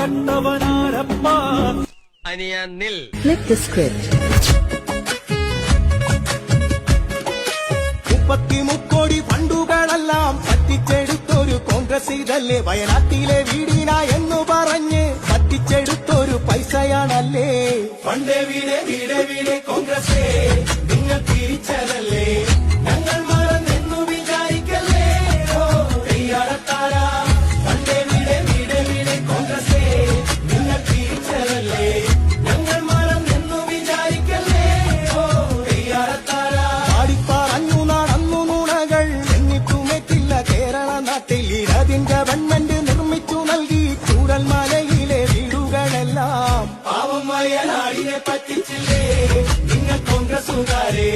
കണ്ടവനാരപ്പ അനിയനിൽ Flip the script. 33 കോടി ഫണ്ടുകളെല്ലാം പറ്റിച്ചെടുത്തൊരു കോൺഗ്രസ് ഇതല്ലേ വയനാട്ടിലെ വീടിന എന്ന് പറഞ്ഞ് പറ്റിച്ചെടുത്തൊരു പൈസയാണല്ലേ ഫണ്ടേ വീടേ വീടേ വീടേ കോൺഗ്രസേ നിങ്ങൾ തിരിച്ചതല്ലേ ഞങ്ങൾ മറന്നെന്നു വിചാരിക്കല്ലേ ഓ കയ്യാടത്താരാ ഫണ്ടേ വീടേ വീടേ വീടേ കോൺഗ്രസേ നിങ്ങൾ തിരിച്ചതല്ലേ ഞങ്ങൾ മറന്നെന്നു വിചാരിക്കല്ലേ ഓ കയ്യാടത്താരാ പാടിപ്പറഞ്ഞു നടന്നു നുണകൾ എന്നിട്ടുമെത്തില്ല കേരള നാട്ടിൽ ഇടതിന്റെ ഗവൺമെന്റ് നിർമ്മിച്ചു നൽകി ചൂടൽമലയിലെ വീടുകളെല്ലാം പാവം വയനാടിനെ പറ്റിച്ചില്ലേ നിങ്ങൾ കോൺഗ്രസുകാരെ